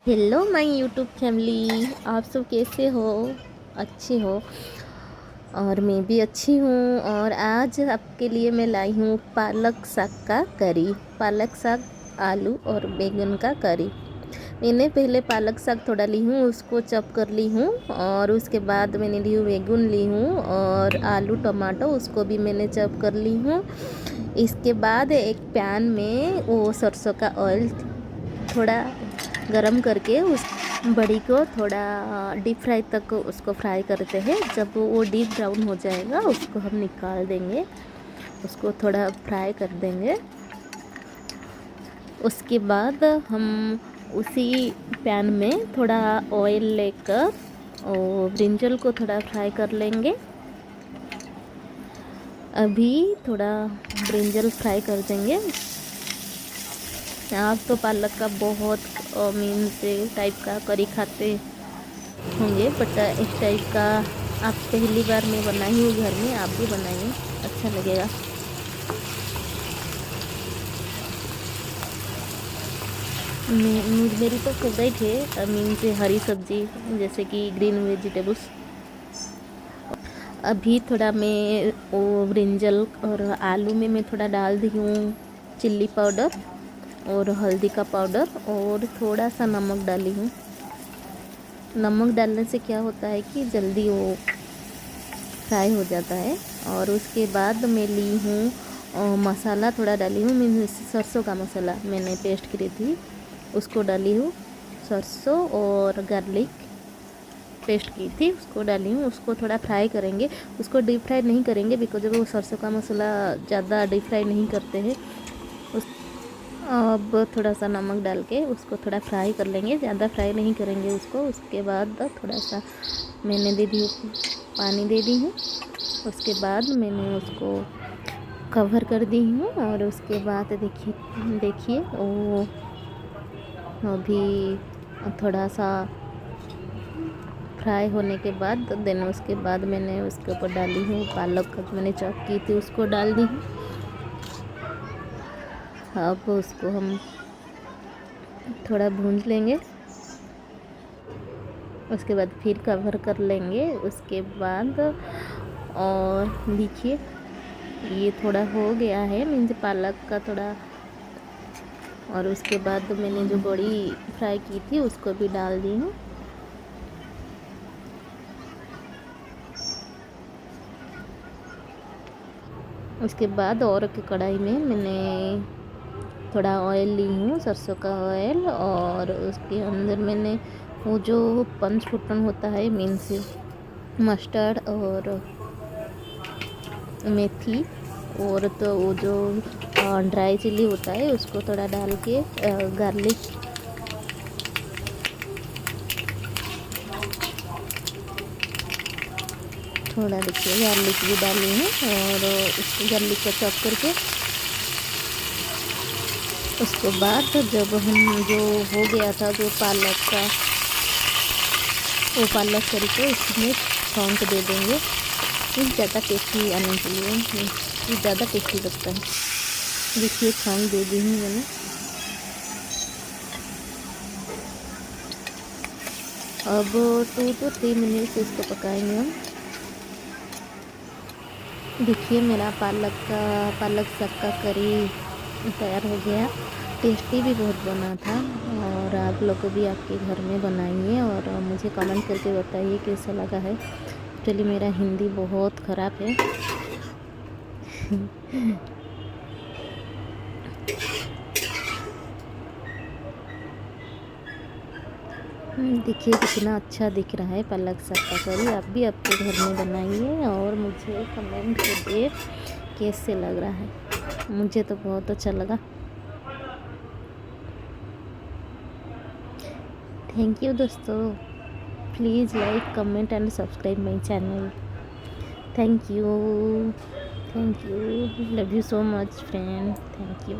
Hello my YouTube family, आप सब कैसे हो? अच्छे हो? और मैं भी अच्छी हूँ। और आज आपके लिए मैं लाई हूँ पालक साग का करी। पालक साग, आलू और बैंगन का करी। मैंने पहले पालक साग थोड़ा ली हूँ, उसको चॉप कर ली हूँ। और उसके बाद मैंने ली हूँ बैंगन ली हूँ, और आलू टमाटो उसको भी मैंने चॉप कर ली हूँ। इसके बाद एक पैन में वो सरसों का ऑयल थोड़ा गरम करके उस बड़ी को थोड़ा डीप फ्राई तक उसको फ्राई करते हैं। जब वो डीप ब्राउन हो जाएगा उसको हम निकाल देंगे, उसको थोड़ा फ्राई कर देंगे। उसके बाद हम उसी पैन में थोड़ा ऑयल लेकर और ब्रिंजल को थोड़ा फ्राई कर लेंगे। अभी थोड़ा ब्रिंजल फ्राई कर देंगे। आप तो पालक का बहुत मीन से टाइप का करी खाते होंगे, बट इस टाइप का आप पहली बार मैं बनाई हूँ घर में, आप भी बनाइए, अच्छा लगेगा। मेरी तो फेवरेट है मीन से हरी सब्जी, जैसे कि ग्रीन वेजिटेबल्स। अभी थोड़ा मैं वो ब्रिंजल और आलू में मैं थोड़ा डाल दी हूँ चिल्ली पाउडर और हल्दी का पाउडर, और थोड़ा सा नमक डाली हूँ। नमक डालने से क्या होता है कि जल्दी वो फ्राई हो जाता है। और उसके बाद मैं ली हूँ मसाला थोड़ा डाली हूँ। मैं सरसों का मसाला मैंने पेस्ट करी थी, उसको डाली हूँ। सरसों और गार्लिक पेस्ट की थी उसको डाली हूँ। उसको थोड़ा फ्राई करेंगे, उसको डीप फ्राई नहीं करेंगे, बिकॉज वो सरसों का मसाला ज़्यादा डीप फ्राई नहीं करते हैं। उस अब थोड़ा सा नमक डाल के उसको थोड़ा फ्राई कर लेंगे, ज़्यादा फ्राई नहीं करेंगे उसको। उसके बाद थोड़ा सा मैंने दे दी, पानी दे दी हूँ। उसके बाद मैंने उसको कवर कर दी हूँ। और उसके बाद देखिए वो अभी थोड़ा सा फ्राई होने के बाद देन उसके बाद मैंने उसके ऊपर डाली हूँ पालक जो मैंने चॉप की थी, उसको डाल दी हूँ। अब उसको हम थोड़ा भूंज लेंगे, उसके बाद फिर कवर कर लेंगे। उसके बाद और देखिए ये थोड़ा हो गया है मीन्स पालक का थोड़ा। और उसके बाद मैंने जो बड़ी फ्राई की थी उसको भी डाल दी हूँ। उसके बाद और एक कढ़ाई में मैंने थोड़ा ऑयल ली हूँ, सरसों का ऑयल, और उसके अंदर मैंने वो जो पंच फुटन होता है मीन्स मस्टर्ड और मेथी, और तो वो जो ड्राई चिल्ली होता है उसको थोड़ा डाल के गार्लिक थोड़ा देखिए गार्लिक भी डाली हूँ। और उसको गार्लिक को चॉप करके उसके बाद जब हम जो हो गया था जो पालक का वो पालक करी को इसमें छौंक दे देंगे, फिर ज़्यादा टेस्टी आने के लिए, ये ज़्यादा टेस्टी लगता है। देखिए छौंक दे दी हूँ मैंने। अब 2 to 3 मिनट इसको पकाएंगे हम। देखिए मेरा पालक साग का करी तैयार हो गया। टेस्टी भी बहुत बना था, और आप लोग को भी आपके घर में बनाइए और मुझे कमेंट करके बताइए कैसा लगा है। एक्चुअली मेरा हिंदी बहुत ख़राब है। देखिए कितना अच्छा दिख रहा है पालक साग का करी। आप भी आपके घर में बनाइए और मुझे कमेंट करिए कैसे लग रहा है। मुझे तो बहुत अच्छा लगा। थैंक यू दोस्तों, please like comment and subscribe my channel. Thank you, love you so much friend, thank you.